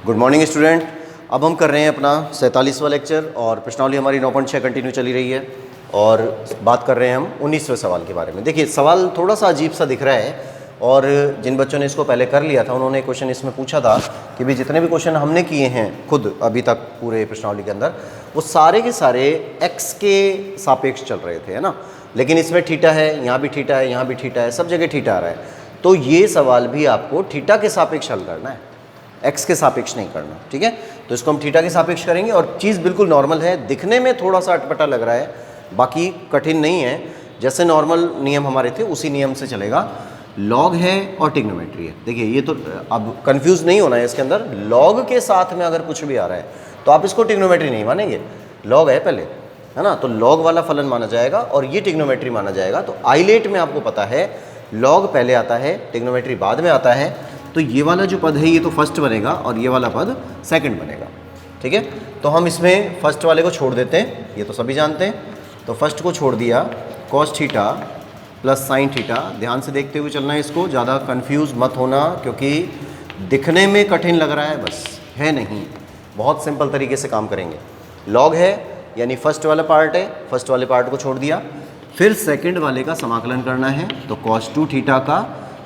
Good morning student. अब हम कर रहे हैं अपना 47वां लेक्चर और प्रश्नावली हमारी 9.6 कंटिन्यू चली रही है और बात कर रहे हैं हम 19वें सवाल के बारे में। देखिए सवाल थोड़ा सा अजीब सा दिख रहा है और जिन बच्चों ने इसको पहले कर लिया था उन्होंने क्वेश्चन इसमें पूछा था कि भाई जितने भी क्वेश्चन हमने किए हैं खुद अभी तक पूरे प्रश्नावली के अंदर वो सारे के सारे एक्स के सापेक्ष चल रहे थे, है ना। लेकिन इसमें थीटा है, यहाँ भी थीटा है, यहाँ भी थीटा है, सब जगह थीटा आ रहा है। तो ये सवाल भी आपको थीटा के सापेक्ष हल करना है, एक्स के सापेक्ष नहीं करना, ठीक है। तो इसको हम थीटा के सापेक्ष करेंगे और चीज़ बिल्कुल नॉर्मल है, दिखने में थोड़ा सा अटपटा लग रहा है, बाकी कठिन नहीं है। जैसे नॉर्मल नियम हमारे थे उसी नियम से चलेगा। लॉग है और ट्रिग्नोमेट्री है। देखिए ये तो अब कंफ्यूज नहीं होना है इसके अंदर। लॉग के साथ में अगर कुछ भी आ रहा है तो आप इसको ट्रिग्नोमेट्री नहीं मानेंगे, लॉग है पहले, है ना। तो लॉग वाला फलन माना जाएगा और ये ट्रिग्नोमेट्री माना जाएगा। तो आइलेट में आपको पता है लॉग पहले आता है, ट्रिग्नोमेट्री बाद में आता है। तो ये वाला जो पद है ये तो फर्स्ट बनेगा और ये वाला पद सेकंड बनेगा, ठीक है। तो हम इसमें फर्स्ट वाले को छोड़ देते हैं, ये तो सभी जानते हैं। तो फर्स्ट को छोड़ दिया, cos theta plus sine theta. ध्यान से देखते हुए चलना है इसको, ज़्यादा कंफ्यूज मत होना क्योंकि दिखने में कठिन लग रहा है, बस है नहीं, बहुत सिंपल तरीके से काम करेंगे। लॉग है यानी फर्स्ट वाला पार्ट है, फर्स्ट वाले पार्ट को छोड़ दिया। फिर सेकंड वाले का समाकलन करना है तो कॉस 2 थीटा का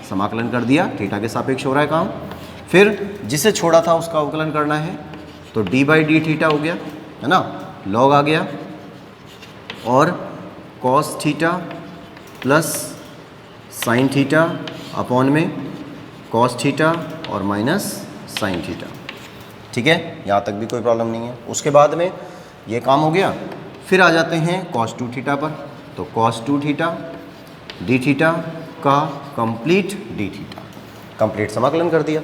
समाकलन कर दिया, थीटा के सापेक्ष हो रहा है काम। फिर जिसे छोड़ा था उसका अवकलन करना है तो डी बाई डी थीटा हो गया, है ना, लॉग आ गया। और cos theta plus sine theta upon में कॉस थीटा और माइनस साइन थीटा, ठीक है। यहाँ तक भी कोई प्रॉब्लम नहीं है। उसके बाद में ये काम हो गया। फिर आ जाते हैं कॉस 2 थीटा पर, तो कॉस 2 थीटा डी थीटा का कंप्लीट डी थीटा, कंप्लीट समाकलन कर दिया,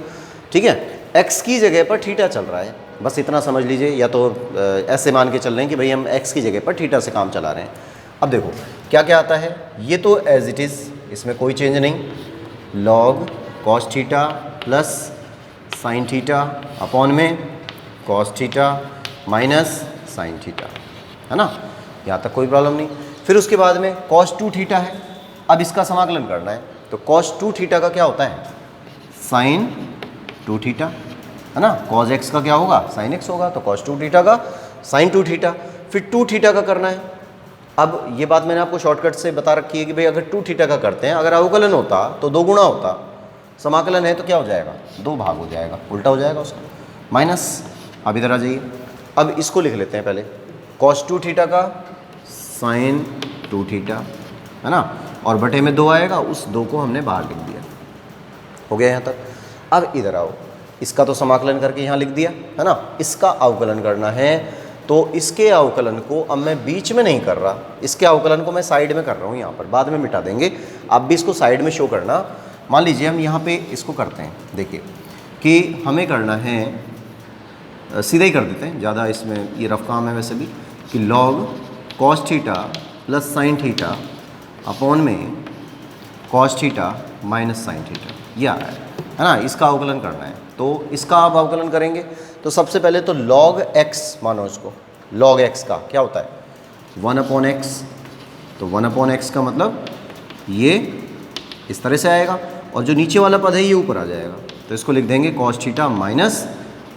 ठीक है। एक्स की जगह पर थीटा चल रहा है, बस इतना समझ लीजिए। या तो ऐसे मान के चल रहे हैं कि भाई हम एक्स की जगह पर थीटा से काम चला रहे हैं। अब देखो क्या क्या आता है, ये तो एज इट इज़, इसमें कोई चेंज नहीं। Log cos theta plus sine theta upon में cos theta minus sine theta, है ना, यहाँ तक कोई प्रॉब्लम नहीं। फिर उसके बाद में कॉस 2 थीटा है, अब इसका समाकलन करना है तो कॉस 2 थीटा का क्या होता है, साइन 2 थीटा, है ना। कॉस एक्स का क्या होगा, साइन एक्स होगा, तो कॉस 2 थीटा का साइन 2 थीटा। फिर 2 थीटा का करना है। अब ये बात मैंने आपको शॉर्टकट से बता रखी है कि भाई अगर 2 थीटा का करते हैं, अगर अवकलन होता तो 2 गुणा होता, समाकलन है तो क्या हो जाएगा, 2 भाग हो जाएगा, उल्टा हो जाएगा उसका, माइनस। अब इधर आ जाइए, अब इसको लिख लेते हैं पहले, कॉस 2 थीटा का साइन 2 थीटा, है ना, और बटे में 2 आएगा, उस 2 को हमने बाहर लिख दिया, हो गया यहाँ तक। अब इधर आओ, इसका तो समाकलन करके यहाँ लिख दिया, है ना। इसका अवकलन करना है तो इसके अवकलन को अब मैं बीच में नहीं कर रहा, इसके अवकलन को मैं साइड में कर रहा हूँ यहाँ पर, बाद में मिटा देंगे। आप भी इसको साइड में शो करना। मान लीजिए हम यहाँ पे इसको करते हैं, देखिए कि हमें करना है, सीधा ही कर देते हैं, ज़्यादा इसमें ये रफ काम है वैसे भी, कि log cos theta plus sine theta upon में cos theta minus sine theta, ये आ रहा है ना। इसका अवकलन करना है तो इसका आप अवकलन करेंगे तो सबसे पहले तो लॉग एक्स मानो इसको, लॉग एक्स का क्या होता है 1 अपॉन एक्स। तो 1 अपॉन एक्स का मतलब ये इस तरह से आएगा और जो नीचे वाला पद है ये ऊपर आ जाएगा, तो इसको लिख देंगे cos theta minus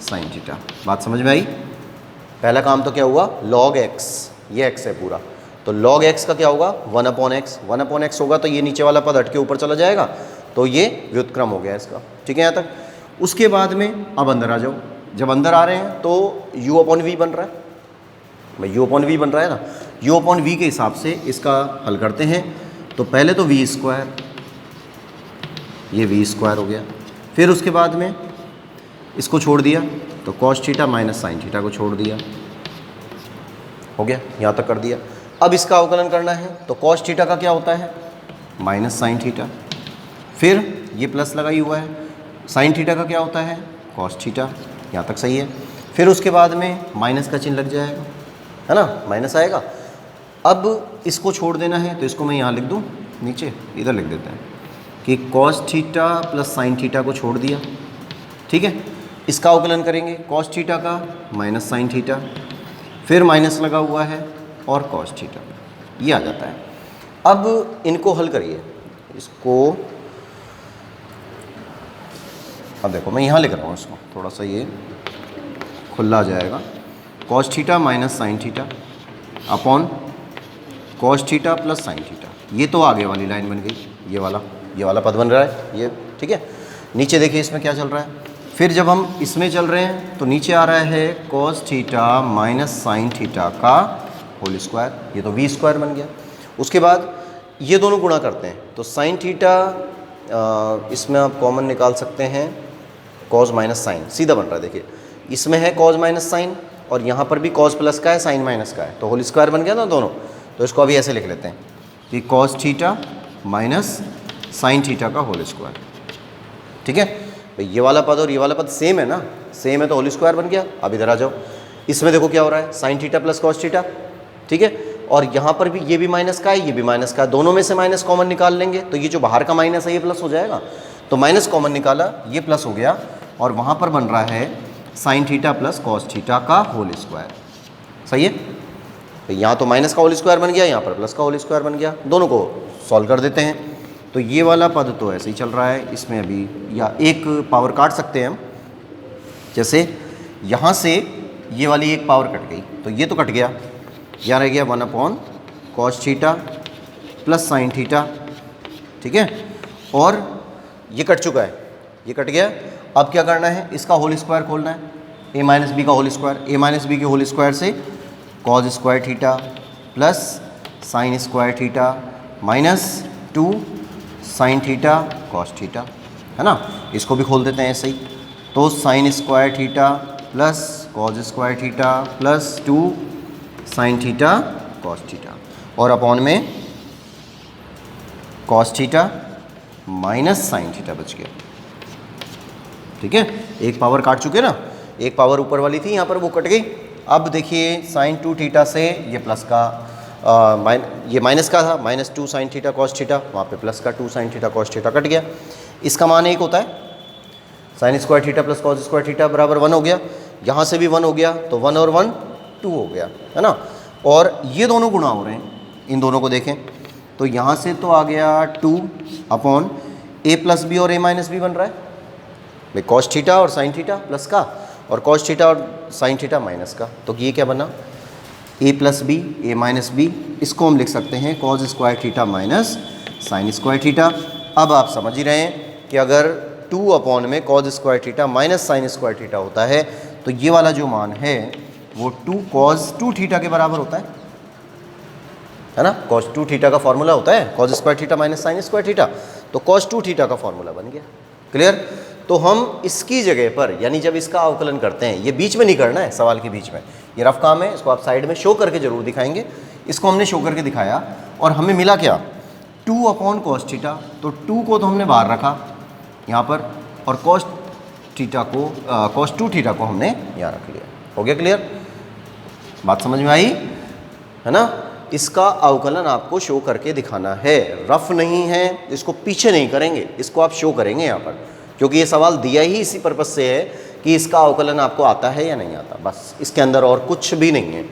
sine theta. बात समझ में आई। पहला काम तो क्या हुआ, लॉग एक्स, ये एक्स है पूरा, तो लॉग एक्स का क्या होगा 1 अपॉन एक्स। 1 अपॉन एक्स होगा तो ये नीचे वाला पद हट के ऊपर चला जाएगा, तो ये व्युत्क्रम हो गया इसका, ठीक है यहाँ तक। उसके बाद में अब अंदर आ जाओ, जब अंदर आ रहे हैं तो u अपॉन वी बन रहा है, भाई u अपॉन वी बन रहा है ना। u अपॉन वी के हिसाब से इसका हल करते हैं तो पहले तो वी स्क्वायर, ये वी स्क्वायर हो गया। फिर उसके बाद में इसको छोड़ दिया तो cos theta minus sine theta को छोड़ दिया, हो गया, यहाँ तक कर दिया। अब इसका अवकलन करना है तो कॉस थीटा का क्या होता है माइनस साइन थीटा, फिर ये प्लस लगाई हुआ है। साइन थीटा का क्या होता है कॉस थीटा, यहाँ तक सही है। फिर उसके बाद में माइनस का चिन्ह लग जाएगा, है ना, माइनस आएगा। अब इसको छोड़ देना है तो इसको मैं यहाँ लिख दूँ, नीचे इधर लिख देते हैं कि cos theta plus sine theta को छोड़ दिया, ठीक है। इसका अवकलन करेंगे कॉस थीटा का माइनस साइन थीटा, फिर माइनस लगा हुआ है और कॉस थीटा, ये आ जाता है। अब इनको हल करिए, इसको अब देखो मैं यहाँ लिख रहा हूँ इसको, थोड़ा सा ये खुला आ जाएगा। Cos theta minus sine theta upon cos theta plus sine theta. ये तो आगे वाली लाइन बन गई, ये वाला पद बन रहा है ये, ठीक है। नीचे देखिए इसमें क्या चल रहा है, फिर जब हम इसमें चल रहे हैं तो नीचे आ रहा है cos theta minus sine theta का होल स्क्वायर, ये तो वी स्क्वायर बन गया। उसके बाद ये दोनों गुणा करते हैं तो साइन थीटा इसमें आप कॉमन निकाल सकते हैं, कॉस माइनस साइन सीधा बन रहा है। देखिए इसमें है कॉस माइनस साइन और यहाँ पर भी कॉस प्लस का है साइन माइनस का है, तो होल स्क्वायर बन गया ना दोनों। तो इसको अभी ऐसे लिख लेते हैं कि cos theta minus sine theta का होल स्क्वायर, ठीक है। भाई ये वाला पद और ये वाला पद सेम है ना, सेम है तो होल स्क्वायर बन गया। अब इधर आ जाओ, इसमें देखो क्या हो रहा है, sign theta plus cos theta, ठीक है। और यहाँ पर भी ये भी माइनस का है, ये भी माइनस का है, दोनों में से माइनस कॉमन निकाल लेंगे तो ये जो बाहर का माइनस है ये प्लस हो जाएगा। तो माइनस कॉमन निकाला, ये प्लस हो गया और वहाँ पर बन रहा है sign theta plus cos theta का होल स्क्वायर, सही है। तो यहाँ तो माइनस का होल स्क्वायर बन गया, यहाँ पर प्लस का होल स्क्वायर बन गया। दोनों को सॉल्व कर देते हैं तो ये वाला पद तो ऐसे ही चल रहा है, इसमें अभी या एक पावर काट सकते हैं हम, जैसे यहाँ से ये वाली एक पावर कट गई तो ये तो कट गया, यहाँ रह गया 1 upon cos theta plus sine theta, ठीक है। और ये कट चुका है, ये कट गया। अब क्या करना है, इसका होल स्क्वायर खोलना है, a माइनस बी का whole square, a minus b के होल स्क्वायर से cos square theta plus sine square theta minus 2 sine theta cos theta, है ना। इसको भी खोल देते हैं ऐसे ही, तो sign square theta plus cos square theta plus 2 sine theta cos theta और अपॉन में cos theta minus sine theta बच गया, ठीक है। एक पावर काट चुके ना, एक पावर ऊपर वाली थी यहाँ पर वो कट गई। अब देखिए साइन 2 थीटा से ये प्लस का ये माइनस का था, minus 2 sine theta cos theta, वहाँ पे प्लस का 2 sine theta cos theta cut गया। इसका मान एक होता है, sign square theta plus cos square theta बराबर 1 हो गया। यहाँ से भी 1 हो गया तो 1 और 1 2 हो गया, है ना। और ये दोनों गुणा हो रहे हैं, इन दोनों को देखें तो यहाँ से तो आ गया 2 अपॉन a प्लस बी और a माइनस बी बन रहा है भाई, कॉस थीटा और साइन थीटा प्लस का और कॉस थीटा और साइन थीटा माइनस का। तो ये क्या बना, a plus b a minus b, इसको हम लिख सकते हैं cos square theta minus sine square theta. अब आप समझ ही रहे हैं कि अगर 2 अपॉन में cos square theta minus sine square theta होता है तो ये वाला जो मान है वो 2 कॉस 2 थीटा के बराबर होता है ना। कॉस 2 थीटा का फॉर्मूला होता है cos square theta minus sine square theta, तो कॉस 2 थीटा का फॉर्मूला बन गया, क्लियर। तो हम इसकी जगह पर, यानी जब इसका अवकलन करते हैं, ये बीच में नहीं करना है सवाल के बीच में, ये रफ काम है, इसको आप साइड में शो करके जरूर दिखाएंगे। इसको हमने शो करके दिखाया और हमें मिला क्या, 2 अपॉन कॉस थीटा, तो 2 को तो हमने बाहर रखा यहाँ पर और कॉस थीटा को कॉस 2 थीटा को हमने यहाँ रख लिया। हो गया क्लियर, बात समझ में आई, है ना। इसका अवकलन आपको शो करके दिखाना है, रफ नहीं है, इसको पीछे नहीं करेंगे, इसको आप शो करेंगे यहाँ पर, क्योंकि ये सवाल दिया ही इसी पर्पज़ से है कि इसका अवकलन आपको आता है या नहीं आता, बस इसके अंदर और कुछ भी नहीं है,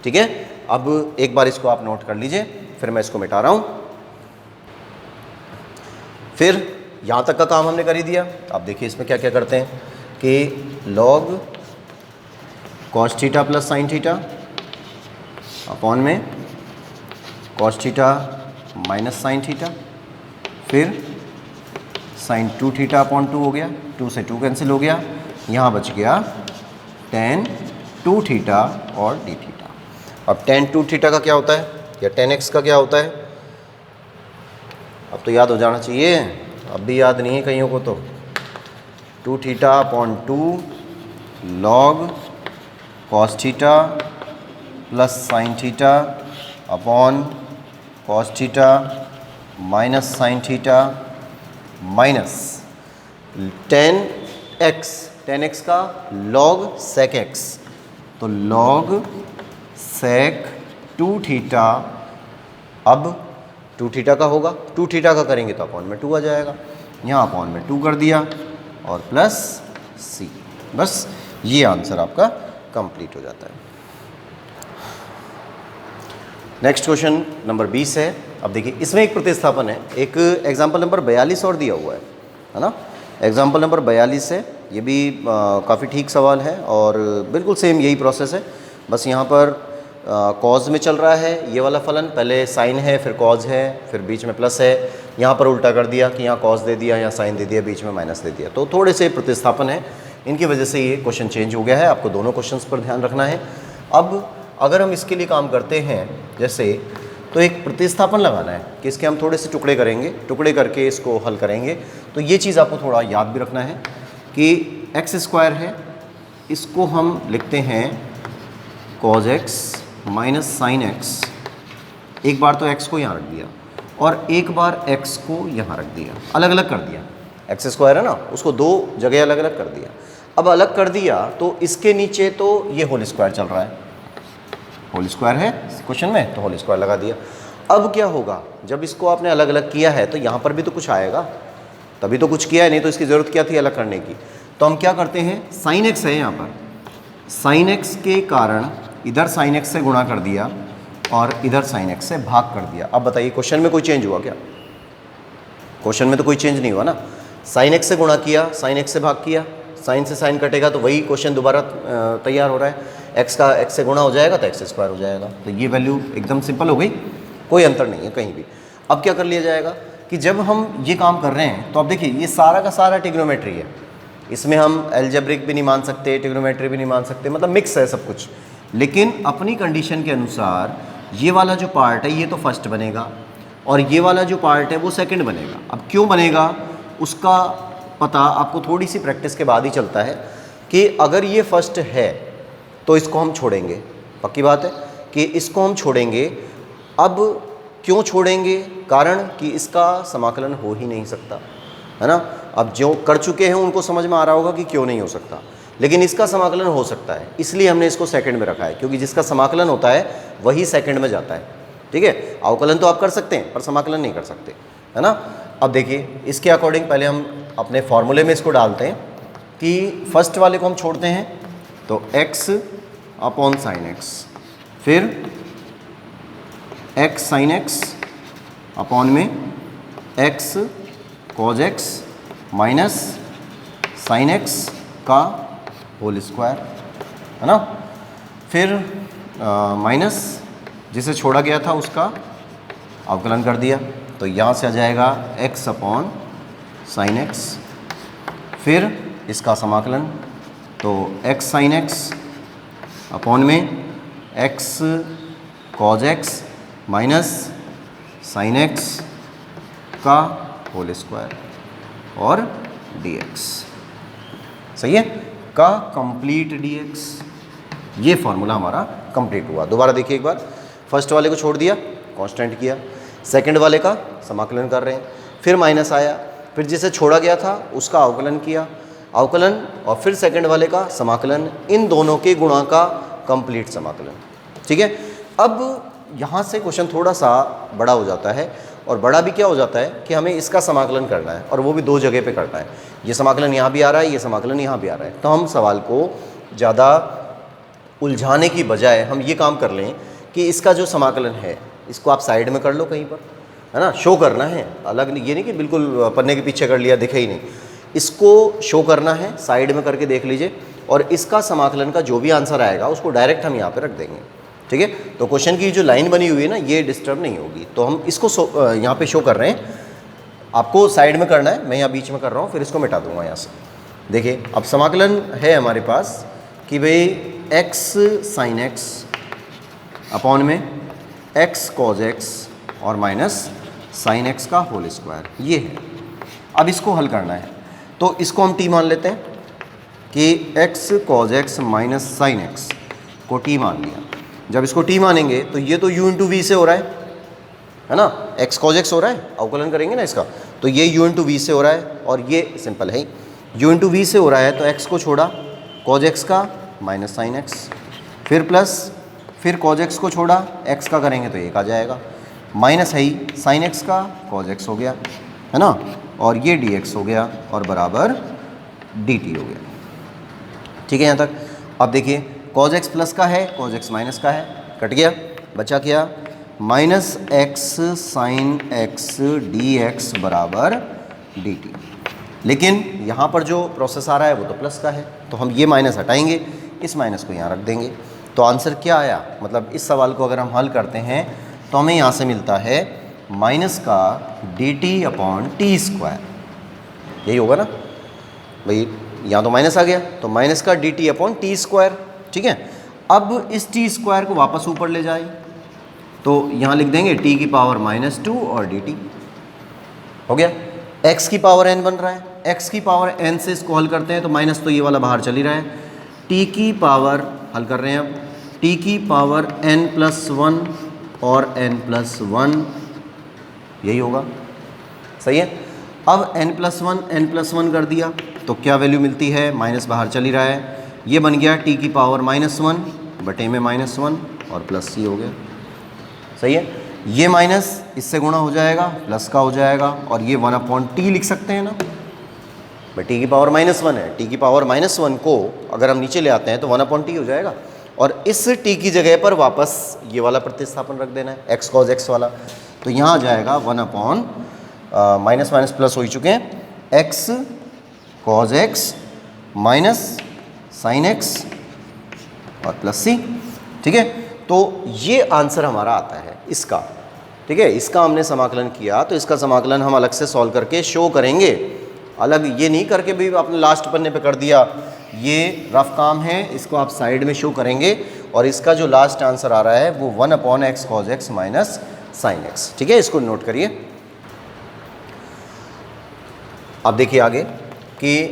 ठीक है। अब एक बार इसको आप नोट कर लीजिए, फिर मैं इसको मिटा रहा हूँ। फिर यहाँ तक का काम हमने कर ही दिया। अब देखिए इसमें क्या क्या करते हैं कि log cos theta plus sine theta upon में cos theta minus sine theta, फिर साइन 2 थीटा अपॉन 2 हो गया, 2 से 2 कैंसिल हो गया, यहाँ बच गया tan 2 थीटा और d थीटा। अब tan 2 थीटा का क्या होता है या tan x का क्या होता है, अब तो याद हो जाना चाहिए, अब भी याद नहीं है कईयों को। तो 2 theta upon 2 log cos theta plus sine theta upon cos theta minus sine theta minus tan x का log sec x, तो log sec 2 थीटा। अब 2 थीटा का होगा, 2 थीटा का करेंगे तो अपॉन में 2 आ जाएगा, यहाँ अपॉन में 2 कर दिया और प्लस c, बस ये आंसर आपका कंप्लीट हो जाता है। नेक्स्ट क्वेश्चन नंबर 20 है। अब देखिए इसमें एक प्रतिस्थापन है, एक एग्जाम्पल नंबर 42 और दिया हुआ है ना। एग्जाम्पल नंबर 42 है, ये भी काफ़ी ठीक सवाल है और बिल्कुल सेम यही प्रोसेस है, बस यहाँ पर कॉज में चल रहा है ये वाला फलन, पहले साइन है फिर कॉज है फिर बीच में प्लस है, यहाँ पर उल्टा कर दिया कि यहाँ कॉज दे दिया, यहाँ साइन दे दिया, बीच में माइनस दे दिया, तो थोड़े से प्रतिस्थापन है, इनकी वजह से ये क्वेश्चन चेंज हो गया है। आपको दोनों क्वेश्चंस पर ध्यान रखना है। अब अगर हम इसके लिए काम करते हैं जैसे, तो एक प्रतिस्थापन लगाना है कि इसके हम थोड़े से टुकड़े करेंगे, टुकड़े करके इसको हल करेंगे। तो ये चीज़ आपको थोड़ा याद भी रखना है कि एक्स स्क्वायर है, इसको हम लिखते हैं cos x minus sine x, एक बार तो एक्स को यहाँ रख दिया और एक बार एक्स को यहाँ रख दिया, अलग अलग कर दिया। एक्स स्क्वायर है ना, उसको दो जगह अलग अलग कर दिया। अब अलग कर दिया तो इसके नीचे तो ये होल स्क्वायर चल रहा है, होल स्क्वायर है क्वेश्चन में, तो होल स्क्वायर लगा दिया। अब क्या होगा, जब इसको आपने अलग अलग किया है तो यहाँ पर भी तो कुछ आएगा, तभी तो कुछ किया है, नहीं तो इसकी ज़रूरत क्या थी अलग करने की। तो हम क्या करते हैं, साइन एक्स है यहाँ पर, साइन एक्स के कारण इधर साइन एक्स से गुणा कर दिया और इधर साइन एक्स से भाग कर दिया। अब बताइए क्वेश्चन में कोई चेंज हुआ क्या? क्वेश्चन में तो कोई चेंज नहीं हुआ ना। साइन एक्स से गुणा किया, साइन एक्स से भाग किया, साइन से साइन कटेगा तो वही क्वेश्चन दोबारा तैयार हो रहा है। एक्स का एक्स से गुणा हो जाएगा तो एक्स स्क्वायर हो जाएगा, तो ये वैल्यू एकदम सिंपल हो गई, कोई अंतर नहीं है कहीं भी। अब क्या कर लिया जाएगा कि जब हम ये काम कर रहे हैं तो अब देखिए ये सारा का सारा ट्रिग्नोमेट्री है, इसमें हम एल्जेब्रिक भी नहीं मान सकते, ट्रिग्नोमेट्री भी नहीं मान सकते, मतलब मिक्स है सब कुछ। लेकिन अपनी कंडीशन के अनुसार ये वाला जो पार्ट है ये तो फर्स्ट बनेगा और ये वाला जो पार्ट है वो सेकंड बनेगा। अब क्यों बनेगा उसका पता आपको थोड़ी सी प्रैक्टिस के बाद ही चलता है कि अगर ये फर्स्ट है तो इसको हम छोड़ेंगे, पक्की बात है कि इसको हम छोड़ेंगे। अब क्यों छोड़ेंगे, कारण कि इसका समाकलन हो ही नहीं सकता, है ना। अब जो कर चुके हैं उनको समझ में आ रहा होगा कि क्यों नहीं हो सकता, लेकिन इसका समाकलन हो सकता है, इसलिए हमने इसको सेकंड में रखा है, क्योंकि जिसका समाकलन होता है वही सेकंड में जाता है। ठीक है, अवकलन तो आप कर सकते हैं पर समाकलन नहीं कर सकते, है ना। अब देखिए इसके अकॉर्डिंग पहले हम अपने फॉर्मूले में इसको डालते हैं कि फर्स्ट वाले को हम छोड़ते हैं तो x अपॉन साइन एक्स, फिर x साइन एक्स अपॉन में x cos x minus sine x का होल स्क्वायर, है ना। फिर माइनस जिसे छोड़ा गया था उसका अवकलन कर दिया, तो यहाँ से आ जाएगा x अपॉन साइन एक्स, फिर इसका समाकलन तो x साइन एक्स अपॉन में x cos x minus sine x का होल स्क्वायर और dx, सही है, का कंप्लीट dx। ये फॉर्मूला हमारा कंप्लीट हुआ। दोबारा देखिए एक बार, फर्स्ट वाले को छोड़ दिया, कांस्टेंट किया, सेकंड वाले का समाकलन कर रहे हैं, फिर माइनस आया, फिर जिसे छोड़ा गया था उसका अवकलन किया, अवकलन और फिर सेकंड वाले का समाकलन, इन दोनों के गुणा का कंप्लीट समाकलन। ठीक है, अब यहाँ से क्वेश्चन थोड़ा सा बड़ा हो जाता है, और बड़ा भी क्या हो जाता है कि हमें इसका समाकलन करना है और वो भी दो जगह पे करना है। ये समाकलन यहाँ भी आ रहा है, ये समाकलन यहाँ भी आ रहा है, तो हम सवाल को ज़्यादा उलझाने की बजाय हम ये काम कर लें कि इसका जो समाकलन है इसको आप साइड में कर लो कहीं पर, है ना, शो करना है, अलग नहीं, ये नहीं कि बिल्कुल पन्ने के पीछे कर लिया दिखे ही नहीं, इसको शो करना है, साइड में करके देख लीजिए, और इसका समाकलन का जो भी आंसर आएगा उसको डायरेक्ट हम यहाँ पे रख देंगे। ठीक है, तो क्वेश्चन की जो लाइन बनी हुई है ना ये डिस्टर्ब नहीं होगी, तो हम इसको यहाँ पे शो कर रहे हैं, आपको साइड में करना है, मैं यहाँ बीच में कर रहा हूँ, फिर इसको मिटा दूंगा यहाँ से। देखिए अब समाकलन है हमारे पास कि भाई x साइन एक्स अपॉन में x कॉज एक्स और माइनस साइन एक्स का होल स्क्वायर, ये है। अब इसको हल करना है तो इसको हम t मान लेते हैं कि x cos x minus sine x को t मान लिया। जब इसको t मानेंगे तो ये तो u इंटू वी से हो रहा है ना, x कॉज एक्स हो रहा है, अवकलन करेंगे ना इसका, तो ये u इंटू वी से हो रहा है, और ये सिंपल है u इंटू वी से हो रहा है, तो x को छोड़ा कॉज एक्स का माइनस साइन एक्स, फिर प्लस, फिर कॉज एक्स को छोड़ा x का करेंगे तो एक आ जाएगा, माइनस है ही साइन एक्स का कॉज एक्स हो गया, है ना, और ये dx हो गया और बराबर dt हो गया। ठीक है यहाँ तक। अब देखिए कॉज एक्स प्लस का है, कॉज एक्स माइनस का है, कट गया, बचा क्या, minus x sine x D x बराबर डी टी। लेकिन यहाँ पर जो प्रोसेस आ रहा है वो तो प्लस का है, तो हम ये माइनस हटाएंगे, इस माइनस को यहाँ रख देंगे। तो आंसर क्या आया, मतलब इस सवाल को अगर हम हल करते हैं तो हमें यहाँ से मिलता है माइनस का dt/t²। यही होगा ना भाई, यहाँ तो माइनस आ गया, तो माइनस का dt/t²। ठीक है, अब इस t² को वापस ऊपर ले जाए तो यहाँ लिख देंगे t⁻⁻2 और dt। हो गया, x की पावर n बन रहा है, x की पावर n से इसको हल करते हैं तो माइनस तो ये वाला बाहर चल ही रहा है, t की पावर हल कर रहे हैं अब, t की पावर n+1 और n+1, यही होगा, सही है। अब n+1 कर दिया तो क्या वैल्यू मिलती है, माइनस बाहर चल ही रहा है, ये बन गया t की पावर -1 बटे में -1 और प्लस c हो गया, सही है। ये माइनस इससे गुणा हो जाएगा, प्लस का हो जाएगा, और ये 1/t लिख सकते हैं ना, भाई t की पावर -1 है, t की पावर -1 को अगर हम नीचे ले आते हैं तो 1/t हो जाएगा, और इस t की जगह पर वापस ये वाला प्रतिस्थापन रख देना है, x cos x वाला, तो यहाँ आ जाएगा 1/ माइनस माइनस प्लस हो ही चुके हैं, x cos x minus sine x और प्लस c। ठीक है, तो ये आंसर हमारा आता है इसका। ठीक है, इसका हमने समाकलन किया, तो इसका समाकलन हम अलग से सॉल्व करके शो करेंगे, अलग ये नहीं करके भी आपने लास्ट पन्ने पे कर दिया, ये रफ काम है, इसको आप साइड में शो करेंगे, और इसका जो लास्ट आंसर आ रहा है वो 1/x cos x minus sine x। ठीक है, इसको नोट करिए। अब देखिए आगे कि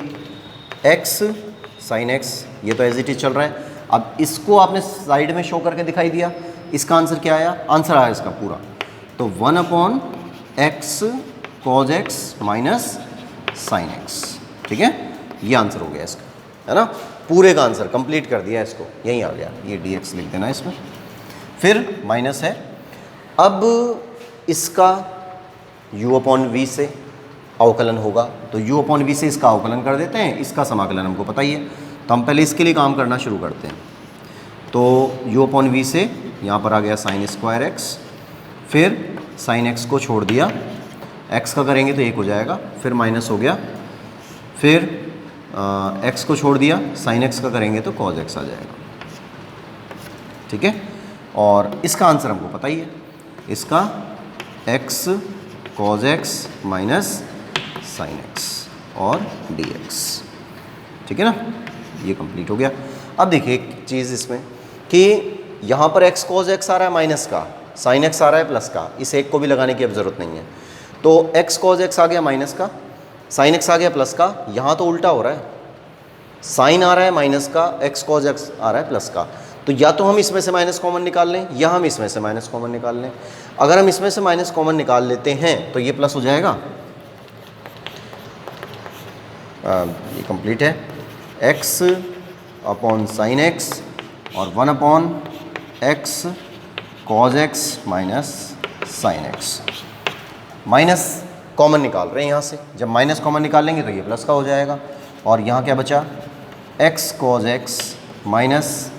x साइन x ये तो एज इट इज चल रहा है, अब इसको आपने साइड में शो करके दिखाई दिया, इसका आंसर क्या आया, आंसर आया इसका पूरा, तो 1/x cos x minus sine x। ठीक है, ये आंसर हो गया इसका, है ना, पूरे का आंसर कंप्लीट कर दिया इसको, यहीं आ गया, ये dx लिख देना इसमें, फिर माइनस है। अब इसका u/v से अवकलन होगा, तो u/v से इसका अवकलन कर देते हैं, इसका समाकलन हमको पता ही है, तो हम पहले इसके लिए काम करना शुरू करते हैं। तो u/v से यहाँ पर आ गया sin²x, फिर sin x को छोड़ दिया, x का करेंगे तो 1 हो जाएगा, फिर माइनस हो गया, फिर x को छोड़ दिया, sin x का करेंगे तो cos x आ जाएगा। ठीक है, और इसका आंसर हमको पता ही है, इसका x cos x minus sine x और dx। ठीक है ना, ये कंप्लीट हो गया। अब देखिए एक चीज़ इसमें कि यहाँ पर x cos x आ रहा है माइनस का, साइन x आ रहा है प्लस का, इस एक को भी लगाने की अब ज़रूरत नहीं है, तो x cos x आ गया माइनस का, साइन x आ गया प्लस का, यहाँ तो उल्टा हो रहा है, साइन आ रहा है माइनस का, x cos x आ रहा है प्लस का, तो या तो हम इसमें से माइनस कॉमन निकाल लें या हम इसमें से माइनस कॉमन निकाल लें। अगर हम इसमें से माइनस कॉमन निकाल लेते हैं तो ये प्लस हो जाएगा, ये कंप्लीट है, x/sin x और 1/x cos x minus sine x। Minus common निकाल रहे हैं यहाँ से, जब माइनस कॉमन निकाल लेंगे तो ये प्लस का हो जाएगा, और यहाँ क्या बचा, x cos x minus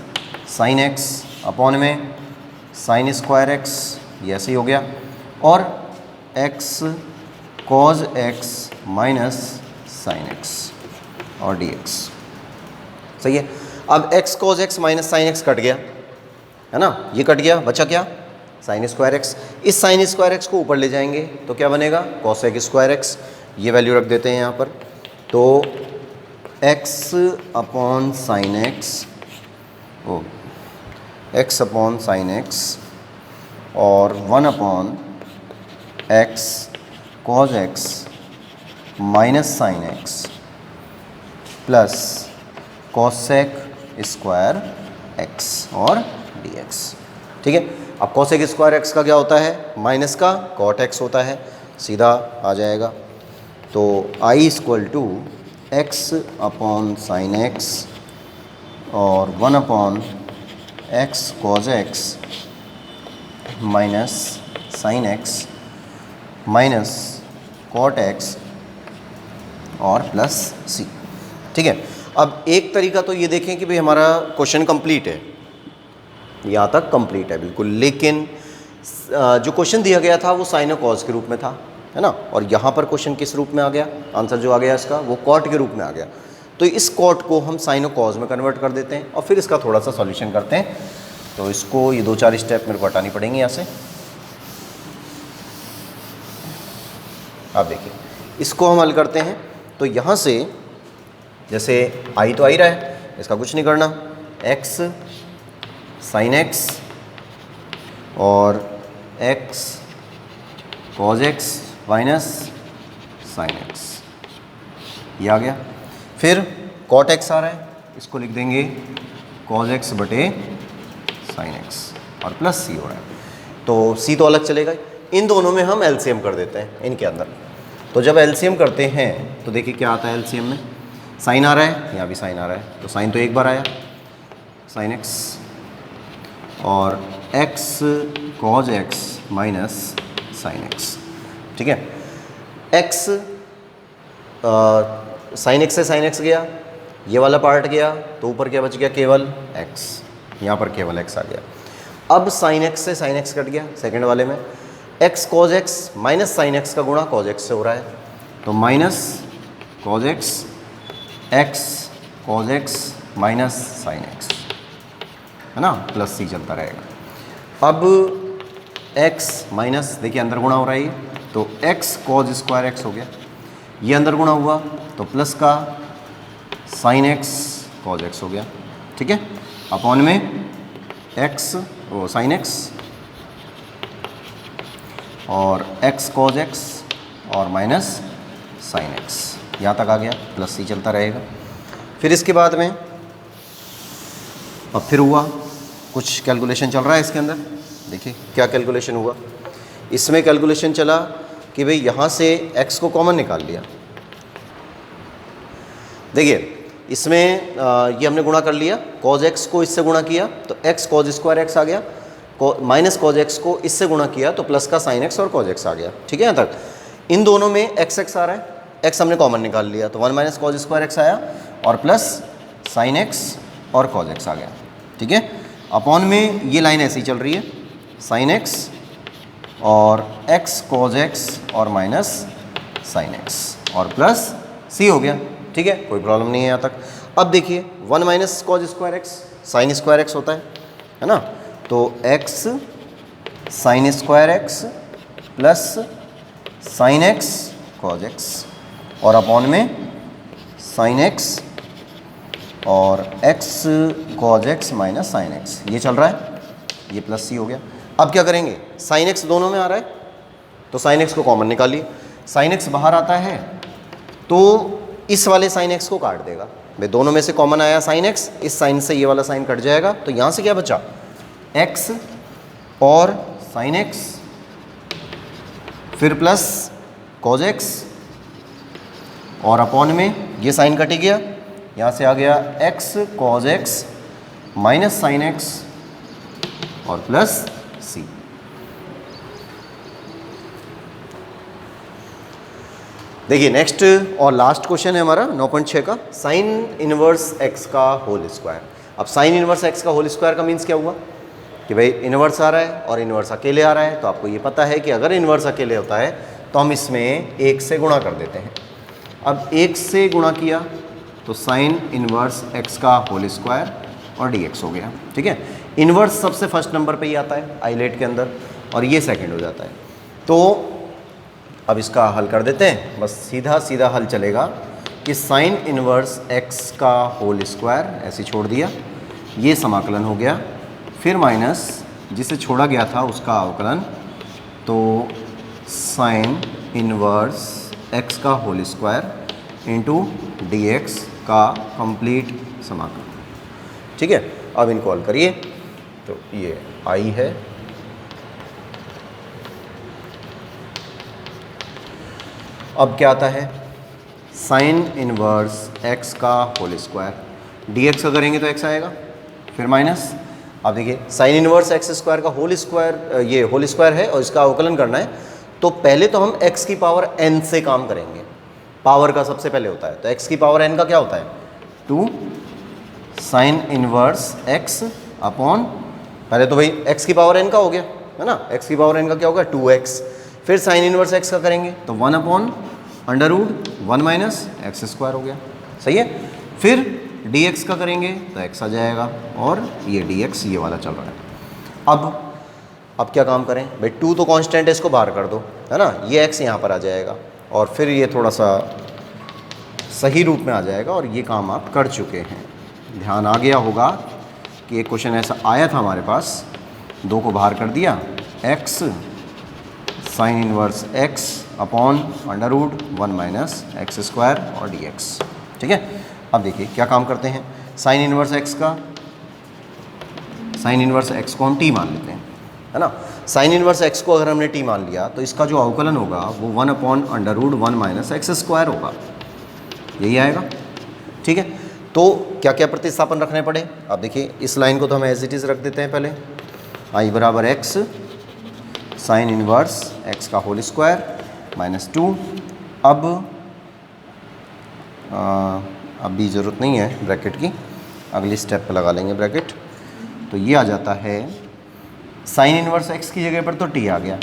sine x upon में sin²x, ये ऐसे ही हो गया, और x cos x minus sine x और dx। सही है, अब x cos x minus sine x cut गया, है ना, ये कट गया, बचा क्या, sin²x। इस sin²x को ऊपर ले जाएंगे तो क्या बनेगा, cos²x, ये वैल्यू रख देते हैं यहाँ पर, तो x/sin x, x/sin x और 1/x cos x minus sine x plus cosec²x और dx। ठीक है, अब cosec² का क्या होता है, माइनस का cot x होता है, सीधा आ जाएगा, तो I = x/sin x और 1/x cos x minus sine x minus cot x और प्लस c। ठीक है, अब एक तरीका तो ये देखें कि भाई हमारा क्वेश्चन कंप्लीट है, यहाँ तक कंप्लीट है बिल्कुल, लेकिन जो क्वेश्चन दिया गया था वो साइन और कॉस के रूप में था, है ना। और यहाँ पर क्वेश्चन किस रूप में आ गया, आंसर जो आ गया इसका वो कॉट के रूप में आ गया। तो इस कॉट को हम साइन और कॉज में कन्वर्ट कर देते हैं और फिर इसका थोड़ा सा सॉल्यूशन करते हैं। तो इसको ये 2-4 स्टेप मेरे को हटानी पड़ेंगी यहाँ से। आप देखिए इसको हम हल करते हैं। तो यहाँ से जैसे आई तो आ ही रहा है, इसका कुछ नहीं करना, x साइन x और x cos x minus sine x, ये आ गया। फिर कॉट x आ रहा है, इसको लिख देंगे कॉज x बटे साइन x और प्लस c हो रहा है। तो c तो अलग चलेगा, इन दोनों में हम एलसीएम कर देते हैं इनके अंदर। तो जब एलसीएम करते हैं तो देखिए क्या आता है एलसीएम में, साइन आ रहा है, यहाँ भी साइन आ रहा है, तो साइन तो एक बार आया साइन x और x cos x minus sine x, ठीक है। x साइन x से साइन x गया, ये वाला पार्ट गया, तो ऊपर क्या बच गया, केवल x, यहाँ पर केवल x आ गया। अब साइन x से साइन x कट गया सेकंड वाले में, x cos x minus sine x का गुणा कॉज x से हो रहा है, तो minus cos x cos x minus sine x, है ना, प्लस c चलता रहेगा। अब x माइनस, देखिए अंदर गुणा हो रहा है ये, तो x कॉज स्क्वायर x हो गया, ये अंदर गुणा हुआ तो प्लस का साइन x कॉज x हो गया, ठीक है, अपॉन में x वो साइन x और x कॉज x और माइनस साइन x, यहाँ तक आ गया, प्लस c चलता रहेगा। फिर इसके बाद में अब फिर हुआ कुछ कैलकुलेशन चल रहा है इसके अंदर, देखिए क्या कैलकुलेशन हुआ। इसमें कैलकुलेशन चला कि भाई यहाँ से x को कॉमन निकाल लिया, देखिए इसमें ये हमने गुणा कर लिया, कॉज x को इससे गुणा किया तो x कॉज स्क्वायर x आ गया, माइनस कॉज x को इससे गुणा किया तो प्लस का साइन x और कॉज x आ गया, ठीक है। यहाँ तक इन दोनों में x x आ रहा है, x हमने कॉमन निकाल लिया तो 1 माइनस कॉज स्क्वायर x आया और प्लस साइन x और कॉज x आ गया, ठीक है। अपॉन में ये लाइन ऐसी चल रही है, साइन x और x कॉज x और माइनस साइन x और प्लस c हो गया, ठीक है, कोई प्रॉब्लम नहीं है यहाँ तक। अब देखिए 1 minus cos square x sine square x होता है ना, तो x sine square x plus sine x cos x और अपॉन में साइन x और x cos x minus sine x, ये चल रहा है, ये प्लस c हो गया। अब क्या करेंगे, साइन x दोनों में आ रहा है तो साइन x को कॉमन निकालिए, साइन x बाहर आता है तो इस वाले साइन x को काट देगा, भाई दोनों में से कॉमन आया साइन x, इस साइन से ये वाला साइन कट जाएगा, तो यहाँ से क्या बचा, x और साइन x फिर प्लस कॉज x और अपॉन में ये साइन कट ही गया, यहाँ से आ गया x cos x minus sine x और प्लस c। देखिए नेक्स्ट और लास्ट क्वेश्चन है हमारा 9.6 का, साइन इनवर्स x का होल स्क्वायर। अब साइन इनवर्स x का होल स्क्वायर का मीन्स क्या हुआ कि भाई इनवर्स आ रहा है और इनवर्स अकेले आ रहा है, तो आपको ये पता है कि अगर इनवर्स अकेले होता है तो हम इसमें 1 से गुणा कर देते हैं। अब 1 से गुणा किया तो साइन इनवर्स x का होल स्क्वायर और dx हो गया, ठीक है। इनवर्स सबसे फर्स्ट नंबर पे ही आता है आइलेट के अंदर और ये सेकंड हो जाता है। तो अब इसका हल कर देते हैं, बस सीधा सीधा हल चलेगा कि साइन इनवर्स x का होल स्क्वायर ऐसे छोड़ दिया, ये समाकलन हो गया, फिर माइनस जिसे छोड़ा गया था उसका अवकलन, तो साइन इनवर्स x का होल स्क्वायर इंटू dx का कंप्लीट समाकलन, ठीक है। अब इनको हल करिए तो ये i है, अब क्या आता है, साइन इनवर्स x का होल स्क्वायर, dx का करेंगे तो x आएगा, फिर माइनस, अब देखिए साइन इनवर्स x स्क्वायर का होल स्क्वायर, ये होल स्क्वायर है और इसका अवकलन करना है, तो पहले तो हम x की पावर n से काम करेंगे, पावर का सबसे पहले होता है, तो x की पावर n का क्या होता है 2 साइन इनवर्स x अपॉन, पहले तो भाई x की पावर n का हो गया है ना, x की पावर n का क्या होगा 2x, फिर साइन इनवर्स एक्स का करेंगे तो 1/√1 माइनस एक्स स्क्वायर हो गया, सही है। फिर dx का करेंगे तो x आ जाएगा और ये dx ये वाला चल रहा है। अब क्या काम करें भाई, 2 तो कांस्टेंट है, इसको बाहर कर दो, है ना, ये x यहाँ पर आ जाएगा और फिर ये थोड़ा सा सही रूप में आ जाएगा और ये काम आप कर चुके हैं। ध्यान आ गया होगा कि एक क्वेश्चन ऐसा आया था हमारे पास, 2 को बाहर कर दिया, x sine inverse x upon √1 minus x square और dx, ठीक है। अब देखिए क्या काम करते हैं, साइन इनवर्स x को हम t मान लेते हैं, है ना। साइन इनवर्स x को अगर हमने t मान लिया तो इसका जो अवकलन होगा वो 1/√1 माइनस एक्स स्क्वायर होगा, यही आएगा, ठीक है। तो क्या क्या प्रतिस्थापन रखने पड़े, अब देखिए इस लाइन को तो हम एज इट इज़ रख देते हैं पहले, i बराबर x साइन इनवर्स x का होल स्क्वायर माइनस 2। अब भी ज़रूरत नहीं है ब्रैकेट की, अगली स्टेप पे लगा लेंगे ब्रैकेट। तो ये आ जाता है साइन इनवर्स x की जगह पर तो t आ गया,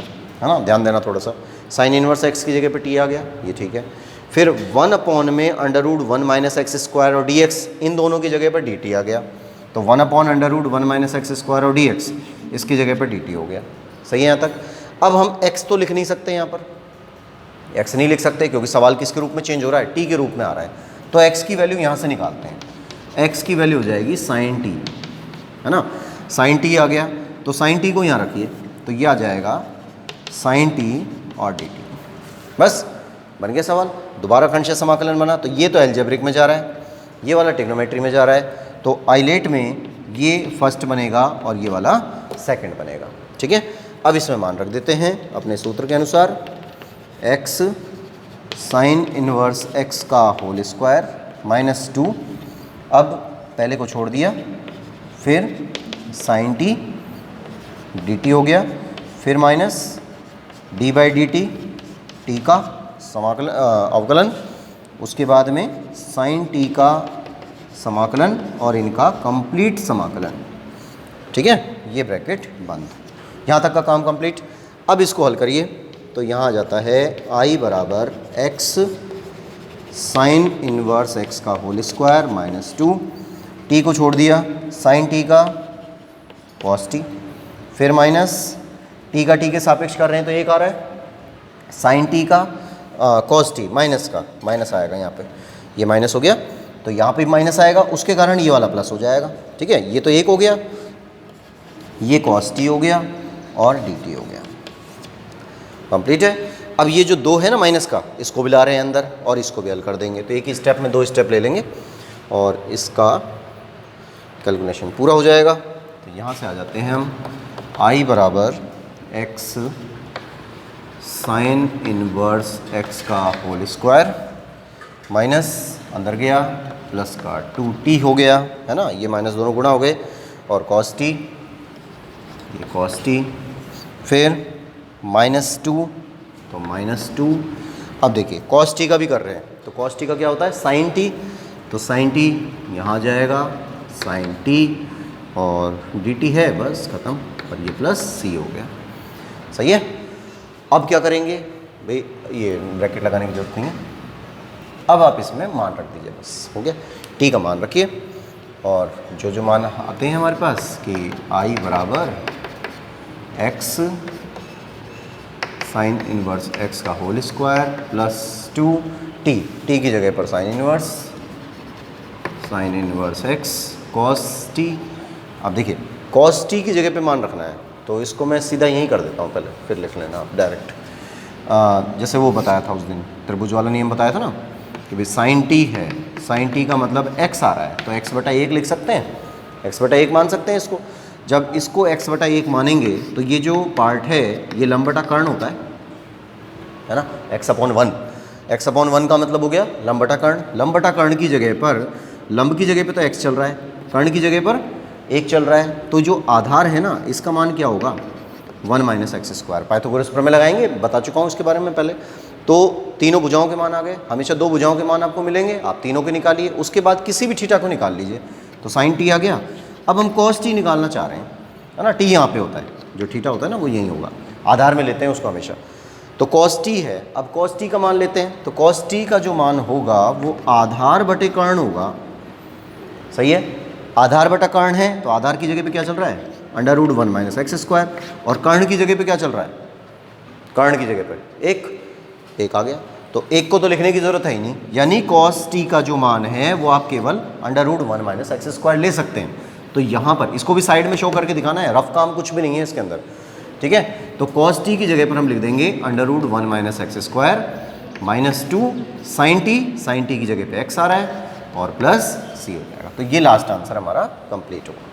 है ना, ध्यान देना थोड़ा सा, साइन इनवर्स x की जगह पर t आ गया, ये ठीक है। फिर 1/√1 माइनस एक्स स्क्वायर और dx, इन दोनों की जगह पर dt आ गया, तो 1/√1 माइनस एक्स स्क्वायर और dx इसकी जगह पर dt हो गया, सही है यहाँ तक। अब हम x तो लिख नहीं सकते, यहाँ पर x नहीं लिख सकते क्योंकि सवाल किसके रूप में चेंज हो रहा है, t के रूप में आ रहा है, तो x की वैल्यू यहाँ से निकालते हैं, x की वैल्यू हो जाएगी साइन t, है ना, साइन t आ गया, तो साइन t को यहाँ रखिए तो ये आ जाएगा साइन t और dt, बस बन गया सवाल। दोबारा खंडशः समाकलन बना, तो ये तो एल्जेब्रिक में जा रहा है, ये वाला ट्रिग्नोमेट्री में जा रहा है, तो आइलेट में ये फर्स्ट बनेगा और ये वाला सेकंड बनेगा, ठीक है। अब इसमें मान रख देते हैं अपने सूत्र के अनुसार, x साइन इनवर्स x का होल स्क्वायर माइनस 2, अब पहले को छोड़ दिया, फिर साइन t dt हो गया, फिर माइनस d/dt t का समाकलन अवकलन, उसके बाद में साइन t का समाकलन और इनका कंप्लीट समाकलन, ठीक है, ये ब्रैकेट बंद। यहाँ तक का काम कंप्लीट। अब इसको हल करिए तो यहाँ आ जाता है i बराबर x साइन इनवर्स x का होल स्क्वायर माइनस 2, t को छोड़ दिया, साइन t का कॉस t, फिर माइनस t का t के सापेक्ष कर रहे हैं तो एक आ रहा है, साइन t का कॉस t माइनस का माइनस आएगा, यहाँ पे ये माइनस हो गया तो यहाँ पे माइनस आएगा, उसके कारण ये वाला प्लस हो जाएगा, ठीक है। ये तो एक हो गया, ये कॉस t हो गया और dt हो गया, कंप्लीट है। अब ये जो 2 है ना माइनस का, इसको भी ला रहे हैं अंदर और इसको भी हल कर देंगे, तो एक ही स्टेप में 2 स्टेप ले लेंगे और इसका कैलकुलेशन पूरा हो जाएगा। तो यहाँ से आ जाते हैं हम, i बराबर x साइन इनवर्स x का होल स्क्वायर माइनस अंदर गया प्लस का 2t हो गया, है ना, ये माइनस दोनों गुणा हो गए, और कॉस t, ये कॉस t, फिर माइनस 2 तो माइनस 2। अब देखिए कॉस t का भी कर रहे हैं, तो कॉस t का क्या होता है साइन t, तो साइन t यहाँ जाएगा, साइन t और dt है, बस ख़त्म, और ये प्लस c हो गया, सही है। अब क्या करेंगे भाई, ये ब्रैकेट लगाने की जरूरत नहीं है, अब आप इसमें मान रख दीजिए, बस हो गया। t का मान रखिए और जो मान आते हैं हमारे पास कि i बराबर x साइन इनवर्स x का whole square plus 2t, t की जगह पर sine inverse x cos t। अब देखिए कॉस t की जगह पे मान रखना है, तो इसको मैं सीधा यहीं कर देता हूँ, पहले फिर लिख लेना आप डायरेक्ट, जैसे वो बताया था उस दिन, त्रिभुज वाला नियम बताया था ना कि भाई साइन t है, साइन t का मतलब x आ रहा है, तो x/1 लिख सकते हैं, x/1 मान सकते हैं इसको। जब इसको x/1 मानेंगे तो ये जो पार्ट है ये लंब बटा कर्ण होता है ना, x/1 का मतलब हो गया लंब बटा कर्ण। लंब बटा कर्ण की जगह पर, लंब की जगह पे तो x चल रहा है, कर्ण की जगह पर 1 चल रहा है, तो जो आधार है ना इसका मान क्या होगा 1 माइनस एक्स स्क्वायर। पाइथागोरस प्रमेय लगाएंगे, बता चुका हूँ इसके बारे में पहले। तो तीनों भुजाओं के मान आ गए, हमेशा 2 भुजाओं के मान आपको मिलेंगे, आप तीनों के निकालिए, उसके बाद किसी भी थीटा को निकाल लीजिए, तो साइन t आ गया। अब हम कॉस t निकालना चाह रहे हैं, है ना, t यहाँ पे होता है, जो थीटा होता है ना वो यही होगा, आधार में लेते हैं उसको हमेशा। तो cos t है। अब cos t का मान लेते हैं, तो cos t का जो मान होगा वो आधार बटे कर्ण होगा। सही है, आधार बटा कर्ण है तो आधार की जगह पे क्या चल रहा है, under root 1 minus x square, और कर्ण की जगह पे क्या चल रहा है, कर्ण की जगह पे एक आ गया, तो एक को तो लिखने की जरूरत है ही नहीं, यानी cos t का जो मान है वो आप केवल under root 1 minus x square ले सकते हैं। तो यहाँ पर इसको भी साइड में शो करके दिखाना है, रफ काम कुछ भी नहीं है इसके अंदर, ठीक है। तो cos t की जगह पर हम लिख देंगे under root 1 minus x square minus 2 sine t की जगह पे x आ रहा है और प्लस c हो जाएगा। तो ये लास्ट आंसर हमारा कंप्लीट होगा।